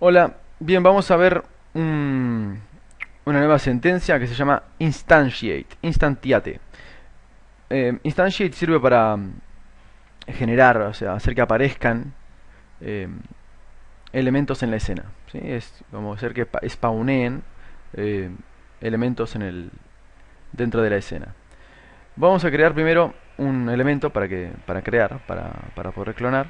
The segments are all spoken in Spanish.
Hola, bien, vamos a ver una nueva sentencia que se llama instantiate. Instantiate sirve para generar, o sea, hacer que aparezcan eh, elementos en la escena. ¿Sí? Es como hacer que spawneen eh, elementos dentro de la escena. Vamos a crear primero un elemento para poder clonar.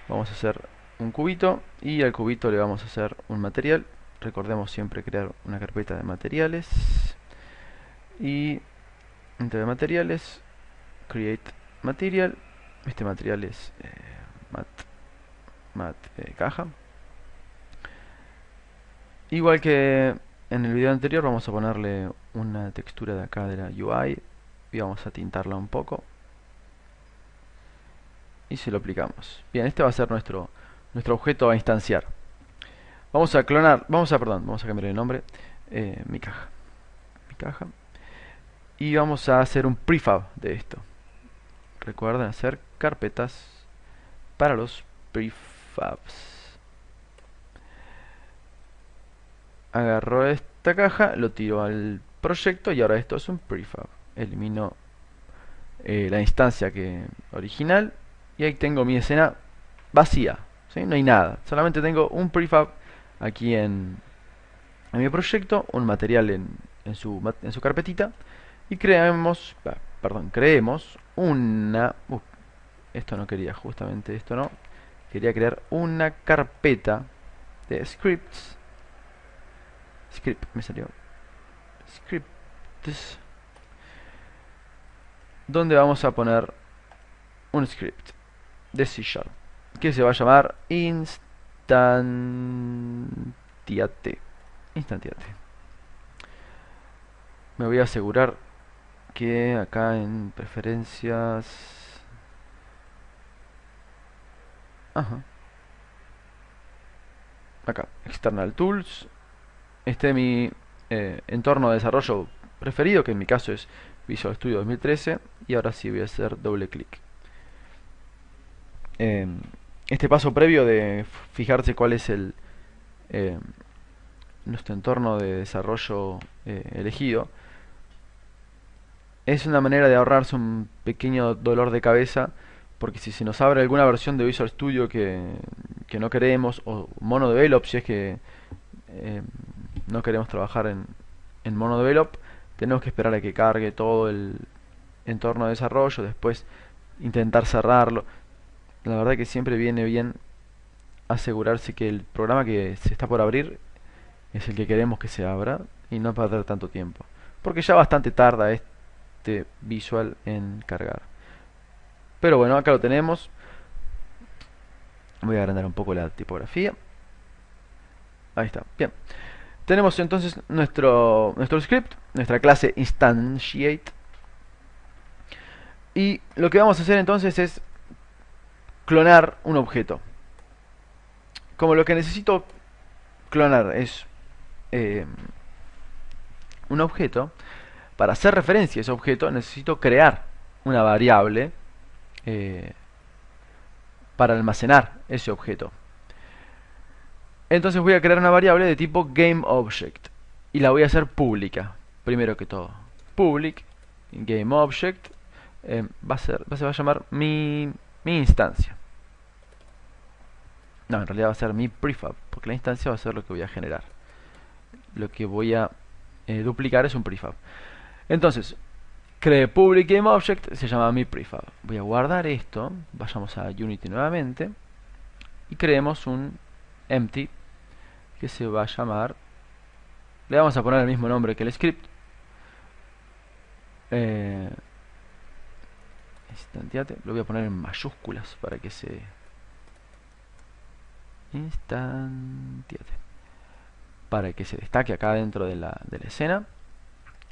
Vamos a hacer un cubito y al cubito le vamos a hacer un material. Recordemos siempre crear una carpeta de materiales y dentro de materiales create material. Este material es caja. Igual que en el video anterior, vamos a ponerle una textura de acá de la UI y vamos a tintarla un poco y se lo aplicamos. Bien, este va a ser nuestro objeto a instanciar. Vamos a clonar, vamos a cambiar el nombre, mi caja. Y vamos a hacer un prefab de esto. Recuerden hacer carpetas para los prefabs. Agarro esta caja, lo tiro al proyecto y ahora esto es un prefab. Elimino la instancia original y ahí tengo mi escena vacía. ¿Sí? No hay nada, solamente tengo un prefab aquí en mi proyecto, un material en su carpetita y creemos una... esto no quería, justamente esto no. Quería crear una carpeta de scripts. Script, me salió. Scripts. Donde vamos a poner un script de C# que se va a llamar instantiate. Instantiate. Me voy a asegurar que acá en preferencias... Ajá. Acá, External Tools. Este es mi entorno de desarrollo preferido, que en mi caso es Visual Studio 2013. Y ahora sí voy a hacer doble clic. Este paso previo de fijarse cuál es eh, nuestro entorno de desarrollo elegido es una manera de ahorrarse un pequeño dolor de cabeza, porque si se nos abre alguna versión de Visual Studio que no queremos, o MonoDevelop si es que eh, no queremos trabajar en MonoDevelop, tenemos que esperar a que cargue todo el entorno de desarrollo, después intentar cerrarlo. La verdad que siempre viene bien asegurarse que el programa que se está por abrir es el que queremos que se abra y no perder tanto tiempo, porque ya bastante tarda este visual en cargar. Pero bueno, acá lo tenemos. Voy a agrandar un poco la tipografía. Ahí está, bien. Tenemos entonces nuestro script, nuestra clase instantiate. Y lo que vamos a hacer entonces es clonar un objeto. Como lo que necesito clonar es eh, un objeto, para hacer referencia a ese objeto necesito crear una variable eh, para almacenar ese objeto. Entonces voy a crear una variable de tipo GameObject y la voy a hacer pública, primero que todo. Public GameObject se va a llamar mi instancia. No, en realidad va a ser mi prefab, porque la instancia va a ser lo que voy a generar. Lo que voy a duplicar es un prefab. Entonces, creé public GameObject, se llama mi prefab. Voy a guardar esto, vayamos a Unity nuevamente y creemos un empty que se va a llamar, le vamos a poner el mismo nombre que el script, instantiate, lo voy a poner en mayúsculas para que se instantiate, para que se destaque acá dentro de la escena.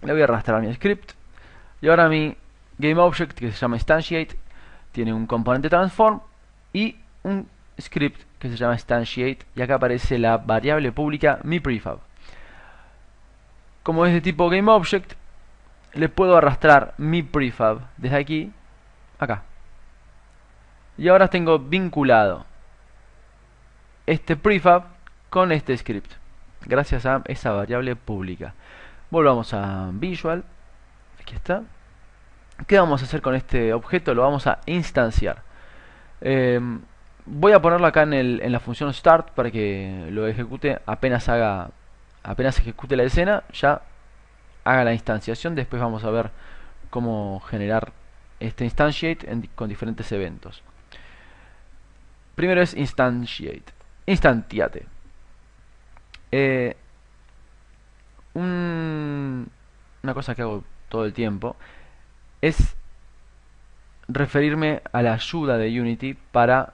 Le voy a arrastrar mi script y ahora mi GameObject, que se llama instantiate, tiene un componente transform y un script que se llama instantiate, y acá aparece la variable pública mi prefab. Como es de tipo GameObject, le puedo arrastrar mi prefab desde aquí acá. Y ahora tengo vinculado este prefab con este script, gracias a esa variable pública. Volvamos a Visual, aquí está. ¿Qué vamos a hacer con este objeto? Lo vamos a instanciar. Voy a ponerlo acá en la función start para que lo ejecute apenas ejecute la escena, ya haga la instanciación. Después vamos a ver cómo generar este instantiate con diferentes eventos. Primero es instantiate. Una cosa que hago todo el tiempo es referirme a la ayuda de Unity para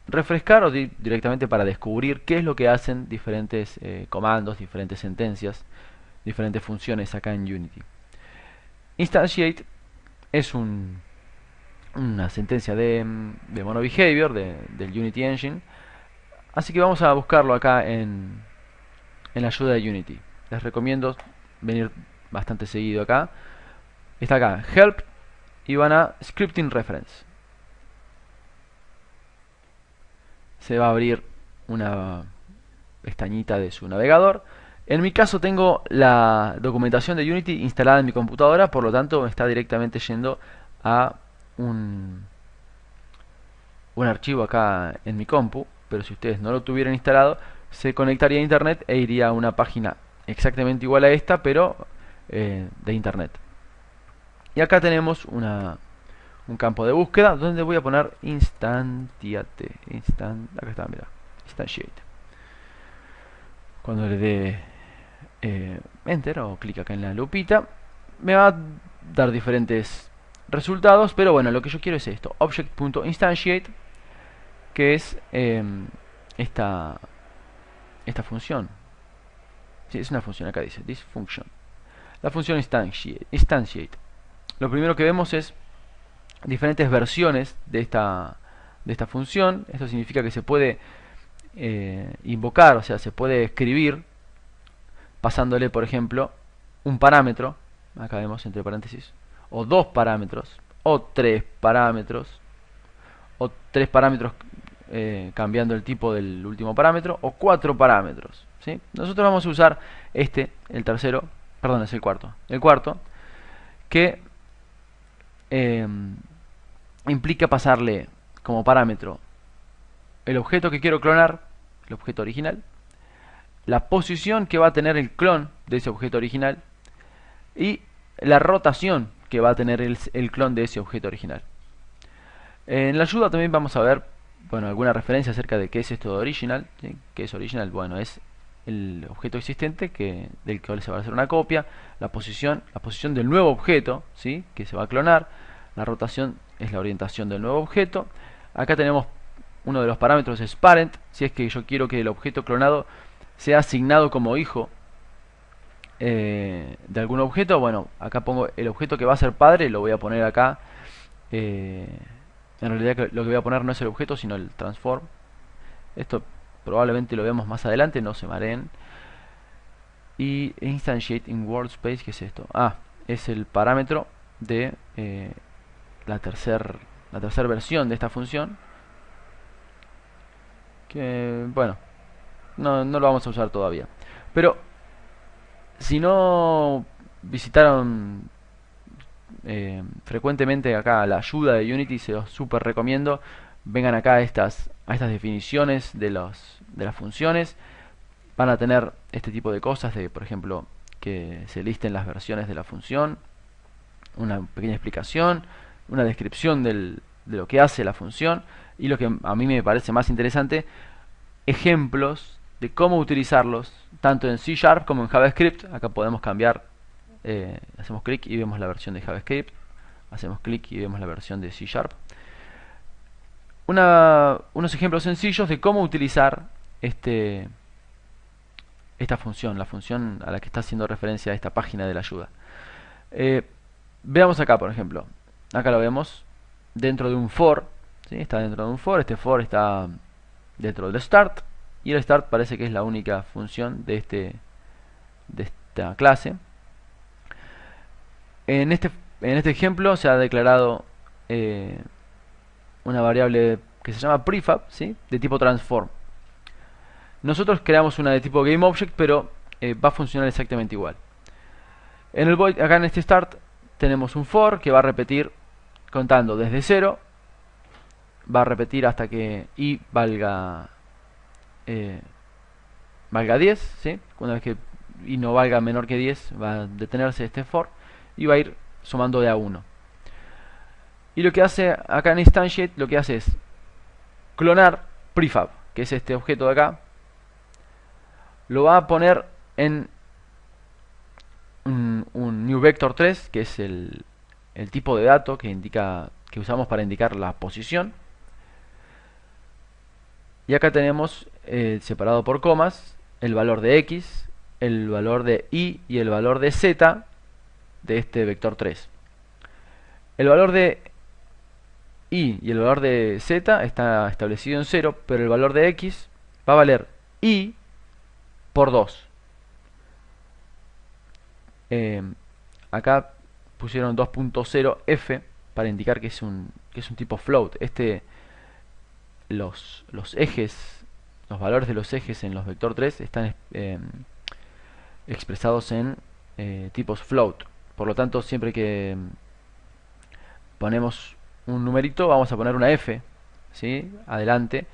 refrescar o directamente para descubrir qué es lo que hacen diferentes comandos, diferentes sentencias, diferentes funciones acá en Unity. Instantiate es una sentencia de MonoBehavior del Unity Engine, así que vamos a buscarlo acá en la ayuda de Unity. Les recomiendo venir bastante seguido acá. Está acá, Help, y van a Scripting Reference. Se va a abrir una pestañita de su navegador. En mi caso tengo la documentación de Unity instalada en mi computadora, por lo tanto me está directamente yendo a un archivo acá en mi compu. Pero si ustedes no lo tuvieran instalado, se conectaría a internet e iría a una página exactamente igual a esta, pero de internet. Y acá tenemos un campo de búsqueda donde voy a poner instantiate. Acá está, mira, instantiate. Cuando le dé enter o clic acá en la lupita, me va a dar diferentes resultados, pero bueno, lo que yo quiero es esto, object.instantiate, que es esta función. Sí, es una función, acá dice this function. La función instantiate. Lo primero que vemos es diferentes versiones de esta función. Esto significa que se puede invocar, o sea, se puede escribir pasándole, por ejemplo, un parámetro, acá vemos entre paréntesis, o dos parámetros, o tres parámetros, cambiando el tipo del último parámetro, o cuatro parámetros, ¿sí? Nosotros vamos a usar el tercero, perdón, es el cuarto, que implica pasarle como parámetro el objeto que quiero clonar, el objeto original, la posición que va a tener el clon de ese objeto original y la rotación que va a tener el clon de ese objeto original. En la ayuda también vamos a ver, bueno, alguna referencia acerca de qué es esto de original, ¿sí? ¿Qué es original? Bueno, es el objeto existente del cual se va a hacer una copia, la posición del nuevo objeto, ¿sí? Que se va a clonar, la rotación es la orientación del nuevo objeto. Acá tenemos uno de los parámetros es parent, si es que yo quiero que el objeto clonado sea asignado como hijo de algún objeto. Bueno, acá pongo el objeto que va a ser padre, lo voy a poner acá. En realidad lo que voy a poner no es el objeto, sino el transform. Esto probablemente lo veamos más adelante, no se mareen. Y instantiate in workspace, ¿qué es esto? Ah, es el parámetro de la tercera versión de esta función, que bueno, no lo vamos a usar todavía. Pero si no visitaron frecuentemente acá la ayuda de Unity, se los super recomiendo. Vengan acá a estas definiciones de las funciones. Van a tener este tipo de cosas, por ejemplo, que se listen las versiones de la función, una pequeña explicación, una descripción de lo que hace la función, y lo que a mí me parece más interesante, ejemplos de cómo utilizarlos tanto en C# como en JavaScript. Acá podemos cambiar, hacemos clic y vemos la versión de JavaScript, hacemos clic y vemos la versión de C#. Unos ejemplos sencillos de cómo utilizar esta función, la función a la que está haciendo referencia a esta página de la ayuda. Veamos acá, por ejemplo, acá lo vemos dentro de un for, ¿sí? Está dentro de un for, este for está dentro del start, y el start parece que es la única función de esta clase. En este ejemplo se ha declarado una variable que se llama prefab, ¿sí? De tipo transform. Nosotros creamos una de tipo GameObject, pero va a funcionar exactamente igual. En el void, acá en este start, tenemos un for que va a repetir contando desde 0. Va a repetir hasta que i valga 10, ¿sí? Una vez que i no valga menor que 10, va a detenerse este for y va a ir sumando de a 1. Y lo que hace acá en instantiate, lo que hace es clonar prefab, que es este objeto de acá. Lo va a poner en un new vector 3, que es el tipo de dato que usamos para indicar la posición. Y acá tenemos separado por comas el valor de x, el valor de y el valor de z de este vector 3. El valor de y el valor de z está establecido en 0, pero el valor de x va a valer i por 2. Acá pusieron 2.0f para indicar que es un tipo float. Los ejes, los valores de los ejes en los vector 3 están expresados en tipos float. Por lo tanto, siempre que ponemos un numerito, vamos a poner una f, ¿sí?, adelante,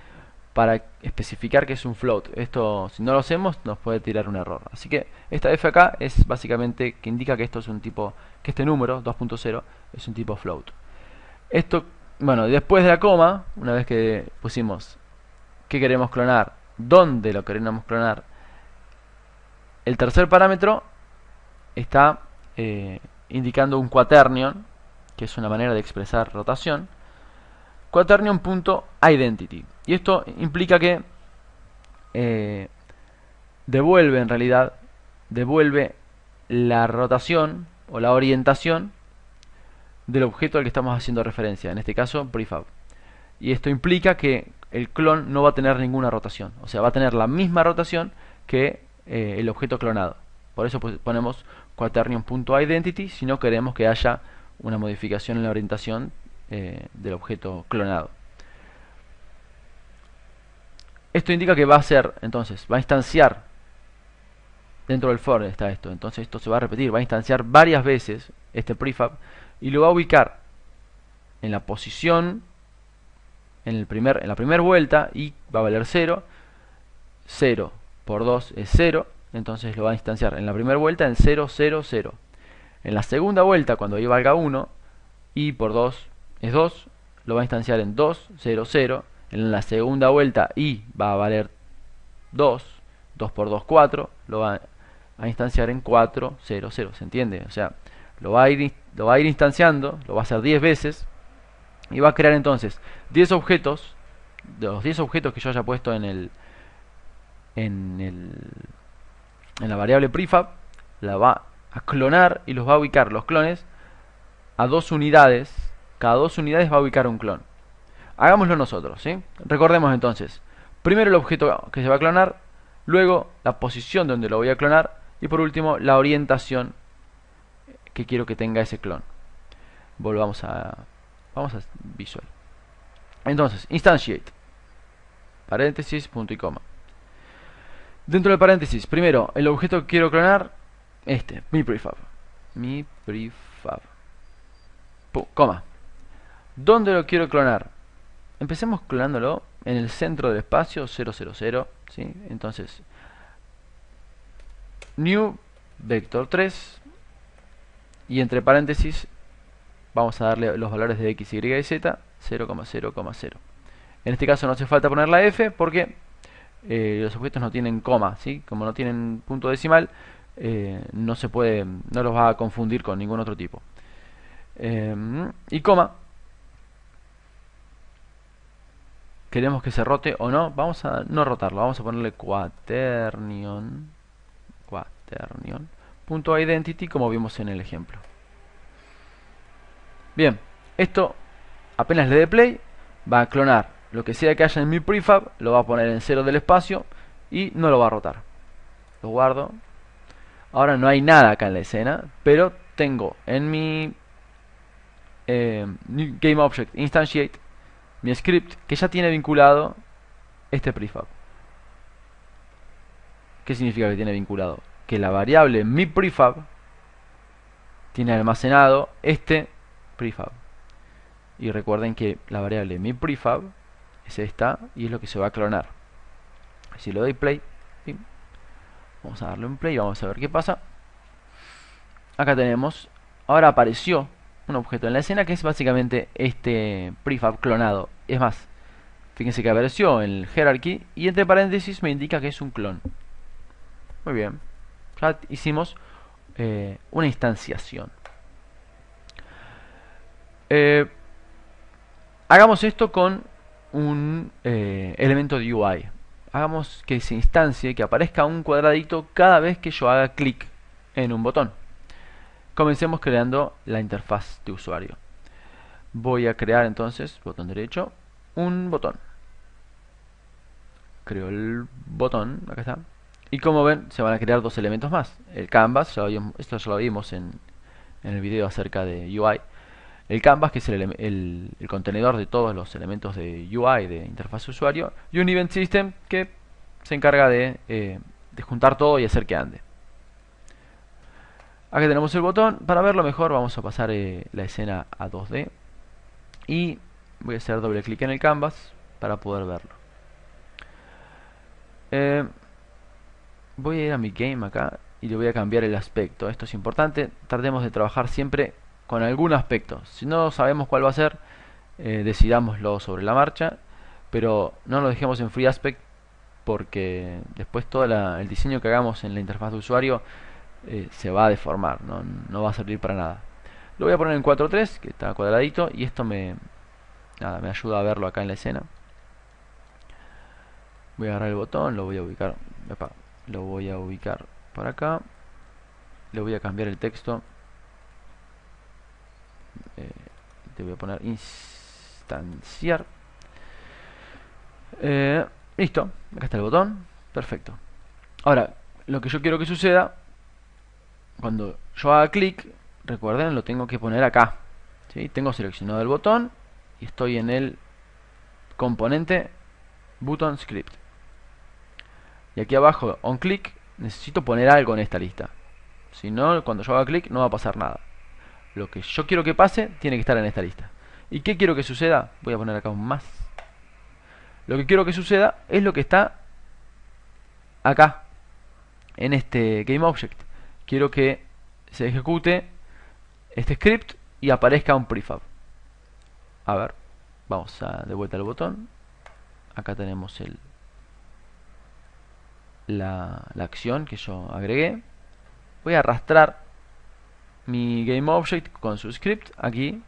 para especificar que es un float. Esto, si no lo hacemos, nos puede tirar un error. Así que esta f acá es básicamente que indica que esto es un tipo, que este número 2.0 es un tipo float. Esto, bueno, después de la coma, una vez que pusimos qué queremos clonar, dónde lo queremos clonar, el tercer parámetro está indicando un quaternion, que es una manera de expresar rotación, quaternion.identity. Y esto implica que devuelve, en realidad, devuelve la rotación o la orientación del objeto al que estamos haciendo referencia, en este caso prefab. Y esto implica que el clon no va a tener ninguna rotación, o sea, va a tener la misma rotación que el objeto clonado. Por eso pues, ponemos quaternion.identity si no queremos que haya una modificación en la orientación del objeto clonado. Esto indica que va a ser, entonces, va a instanciar dentro del for está esto, entonces esto se va a repetir, va a instanciar varias veces este prefab y lo va a ubicar en la posición en la primera vuelta y va a valer 0. 0 por 2 es 0, entonces lo va a instanciar en la primera vuelta en 0, 0, 0. En la segunda vuelta, cuando y valga 1, y por 2 es 2, lo va a instanciar en 2, 0, 0. En la segunda vuelta y va a valer 2, 2 por 2, 4, lo va a instanciar en 4, 0, 0. ¿Se entiende? O sea, lo va a ir instanciando, lo va a hacer 10 veces y va a crear entonces 10 objetos. De los 10 objetos que yo haya puesto en la variable prefab, la va a clonar y los va a ubicar los clones a 2 unidades. Cada 2 unidades va a ubicar un clon. Hagámoslo nosotros, ¿sí? Recordemos entonces, primero el objeto que se va a clonar, luego la posición donde lo voy a clonar y por último la orientación que quiero que tenga ese clon. Vamos a Visual. Entonces, instantiate, paréntesis, punto y coma. Dentro del paréntesis, primero el objeto que quiero clonar, mi prefab, coma. ¿Dónde lo quiero clonar? Empecemos clonándolo en el centro del espacio, 0, 0, 0, ¿sí? Entonces, new vector 3 y entre paréntesis vamos a darle los valores de x, y y z, 0,0,0. En este caso no hace falta poner la f porque los objetos no tienen coma, ¿sí? Como no tienen punto decimal, no los va a confundir con ningún otro tipo. Y coma, queremos que se rote o no, vamos a no rotarlo, vamos a ponerle quaternion.identity como vimos en el ejemplo. Bien, esto apenas le dé play va a clonar lo que sea que haya en mi prefab, lo va a poner en 0 del espacio y no lo va a rotar. Lo guardo. Ahora no hay nada acá en la escena, pero tengo en mi GameObject instantiate mi script que ya tiene vinculado este prefab. ¿Qué significa que tiene vinculado? Que la variable mi prefab tiene almacenado este prefab. Y recuerden que la variable mi prefab es esta y es lo que se va a clonar. Si le doy play, ¿sí? Vamos a darle un play y vamos a ver qué pasa. Acá tenemos, ahora apareció un objeto en la escena que es básicamente este prefab clonado. Es más, fíjense que apareció en el hierarchy y entre paréntesis me indica que es un clon. Muy bien, ya hicimos una instanciación. Hagamos esto con un elemento de UI. Hagamos que se instancie, que aparezca un cuadradito cada vez que yo haga clic en un botón. Comencemos creando la interfaz de usuario. Voy a crear entonces, botón derecho, un botón. Creo el botón, acá está. Y como ven, se van a crear dos elementos más. El canvas, esto ya lo vimos en el video acerca de UI. El canvas, que es el contenedor de todos los elementos de UI, de interfaz de usuario. Y un event system que se encarga de juntar todo y hacer que ande. Acá tenemos el botón. Para verlo mejor vamos a pasar la escena a 2D. Y voy a hacer doble clic en el canvas para poder verlo. Voy a ir a mi game acá y le voy a cambiar el aspecto. Esto es importante. Tratemos de trabajar siempre con algún aspecto. Si no sabemos cuál va a ser, decidámoslo sobre la marcha. Pero no lo dejemos en free aspect, porque después todo el diseño que hagamos en la interfaz de usuario se va a deformar, no va a servir para nada. Lo voy a poner en 4.3, que está cuadradito, y esto me ayuda a verlo acá en la escena. Voy a agarrar el botón, lo voy a ubicar, lo voy a ubicar por acá. Le voy a cambiar el texto. Te voy a poner instanciar. Listo, acá está el botón, perfecto. Ahora, lo que yo quiero que suceda cuando yo haga clic, recuerden, lo tengo que poner acá, ¿sí? Tengo seleccionado el botón y estoy en el componente button script. Y aquí abajo, on click, necesito poner algo en esta lista. Si no, cuando yo haga clic no va a pasar nada. Lo que yo quiero que pase tiene que estar en esta lista. ¿Y qué quiero que suceda? Voy a poner acá un más. Lo que quiero que suceda es lo que está acá, en este GameObject. Quiero que se ejecute este script y aparezca un prefab. A ver, vamos de vuelta al botón. Acá tenemos la acción que yo agregué. Voy a arrastrar mi GameObject con su script aquí.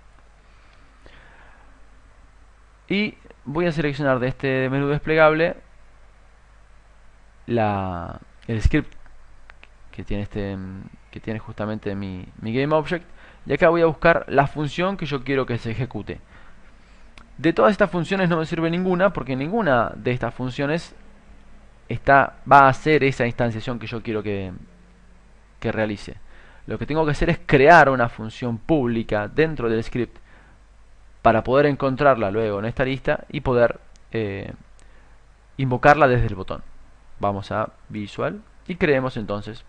Y voy a seleccionar de este menú desplegable el script que tiene justamente mi GameObject. Y acá voy a buscar la función que yo quiero que se ejecute. De todas estas funciones no me sirve ninguna, porque ninguna de estas funciones va a hacer esa instanciación que yo quiero que realice. Lo que tengo que hacer es crear una función pública dentro del script para poder encontrarla luego en esta lista y poder invocarla desde el botón. Vamos a Visual y creemos entonces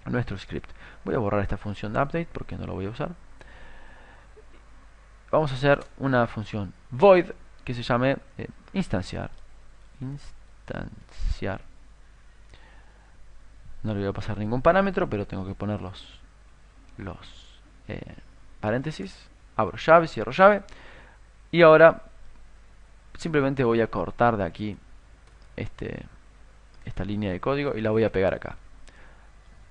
nuestro script. Voy a borrar esta función de update porque no lo voy a usar. Vamos a hacer una función void que se llame instanciar. No le voy a pasar ningún parámetro, pero tengo que poner los paréntesis. Abro llave, cierro llave. Y ahora simplemente voy a cortar de aquí esta línea de código y la voy a pegar acá.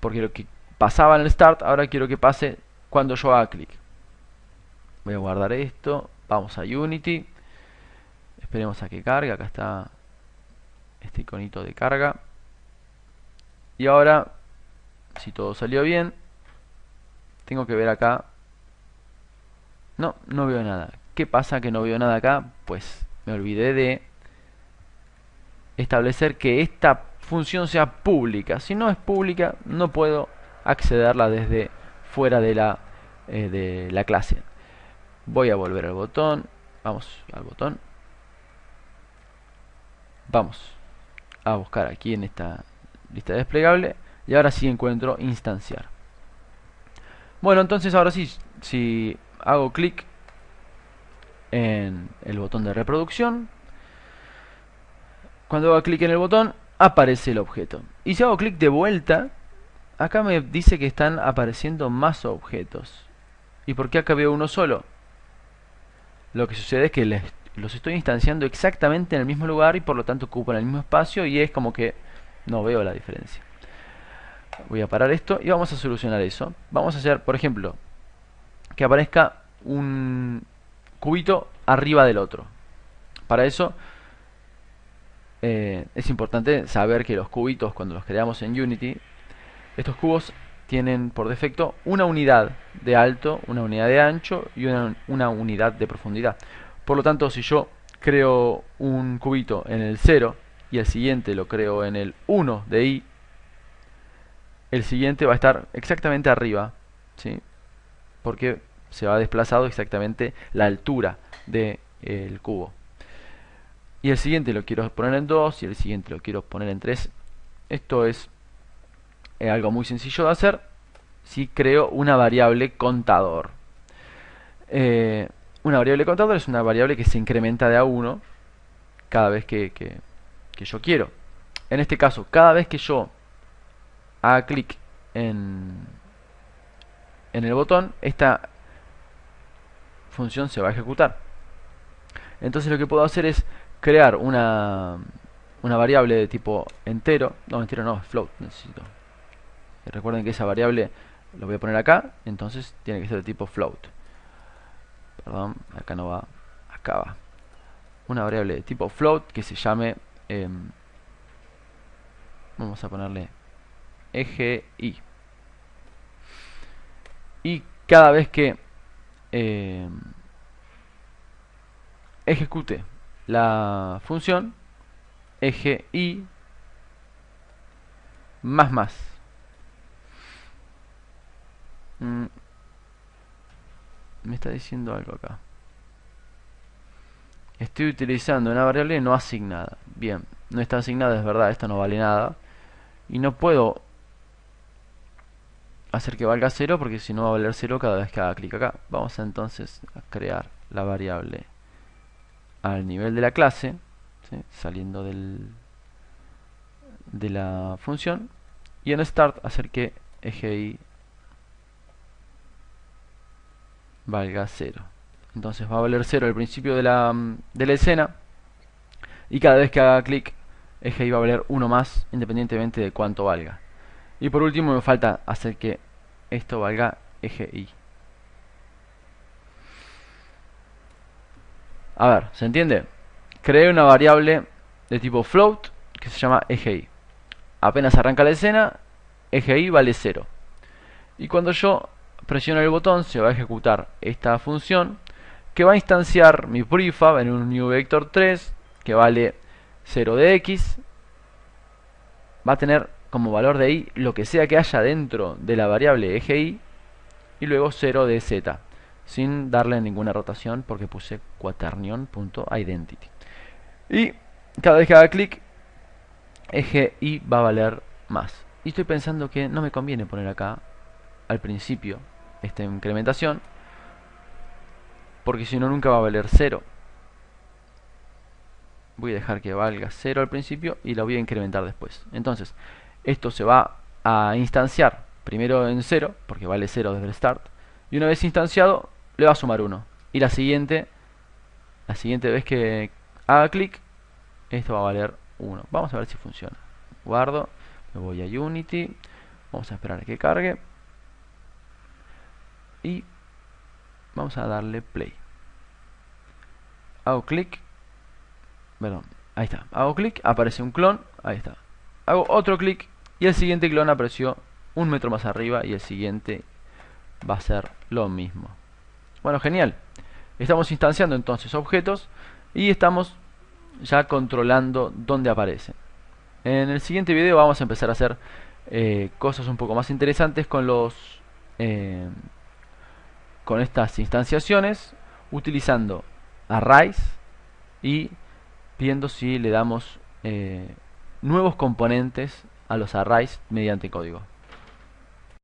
Porque lo que pasaba en el start, ahora quiero que pase cuando yo haga clic. Voy a guardar esto. Vamos a Unity. Esperemos a que cargue. Acá está este iconito de carga. Y ahora, si todo salió bien, tengo que ver acá. No veo nada. ¿Qué pasa que no veo nada acá? Pues me olvidé de establecer que esta función sea pública. Si no es pública, no puedo accederla desde fuera de la clase. Voy a volver al botón. Vamos al botón. Vamos a buscar aquí en esta lista desplegable, y ahora sí encuentro instanciar. Bueno, entonces ahora sí, si hago clic en el botón de reproducción, cuando hago clic en el botón aparece el objeto, y si hago clic de vuelta, acá me dice que están apareciendo más objetos. ¿Y por qué acá veo uno solo? Lo que sucede es que los estoy instanciando exactamente en el mismo lugar y por lo tanto ocupan el mismo espacio, y es como que no veo la diferencia. Voy a parar esto y vamos a solucionar eso. Vamos a hacer, por ejemplo, que aparezca un cubito arriba del otro. Para eso es importante saber que los cubitos, cuando los creamos en Unity, estos cubos tienen por defecto una unidad de alto, una unidad de ancho y una unidad de profundidad. Por lo tanto, si yo creo un cubito en el 0 y el siguiente lo creo en el 1 de i, el siguiente va a estar exactamente arriba, ¿sí? Porque se va desplazado exactamente la altura del cubo. Y el siguiente lo quiero poner en 2 y el siguiente lo quiero poner en 3. Esto es algo muy sencillo de hacer si creo una variable contador. Una variable contador es una variable que se incrementa de a 1 cada vez que yo quiero. En este caso, cada vez que yo haga clic en el botón, esta función se va a ejecutar. Entonces lo que puedo hacer es crear una variable de tipo entero. No, entero no, float necesito. Recuerden que esa variable lo voy a poner acá, entonces tiene que ser de tipo float. Perdón, acá no va, acá va. Una variable de tipo float que se llame, vamos a ponerle eje i. Y cada vez que ejecute la función eje i más. Me está diciendo algo acá. Estoy utilizando una variable no asignada. Bien, no está asignada, es verdad, esto no vale nada. Y no puedo hacer que valga 0 porque si no va a valer 0 cada vez que haga clic acá. Vamos entonces a crear la variable al nivel de la clase, ¿sí? Saliendo de la función, y en start hacer que eje i valga 0. Entonces va a valer 0 al principio de la escena, y cada vez que haga clic eje i va a valer 1 más independientemente de cuánto valga. Y por último me falta hacer que esto valga eje i. A ver, ¿se entiende? Creé una variable de tipo float que se llama eje i. Apenas arranca la escena, eje i vale 0. Y cuando yo presiono el botón se va a ejecutar esta función que va a instanciar mi prefab en un new vector 3 que vale 0 de x. Va a tener como valor de i lo que sea que haya dentro de la variable eje i, y luego 0 de z, sin darle ninguna rotación porque puse quaternion.identity. Y cada vez que haga clic, eje i va a valer más. Y estoy pensando que no me conviene poner acá al principio esta incrementación, porque si no nunca va a valer 0. Voy a dejar que valga 0 al principio y la voy a incrementar después. Entonces, esto se va a instanciar primero en 0, porque vale 0 desde el start, y una vez instanciado le va a sumar 1. Y la siguiente vez que haga clic, esto va a valer 1. Vamos a ver si funciona. Guardo, me voy a Unity, vamos a esperar a que cargue y vamos a darle play. Hago clic, perdón, ahí está, hago clic, aparece un clon, ahí está. Hago otro clic y el siguiente clon apareció un metro más arriba, y el siguiente va a ser lo mismo. Bueno, genial. Estamos instanciando entonces objetos y estamos ya controlando dónde aparecen. En el siguiente video vamos a empezar a hacer cosas un poco más interesantes con con estas instanciaciones, utilizando arrays y viendo si le damos nuevos componentes a los arrays mediante código.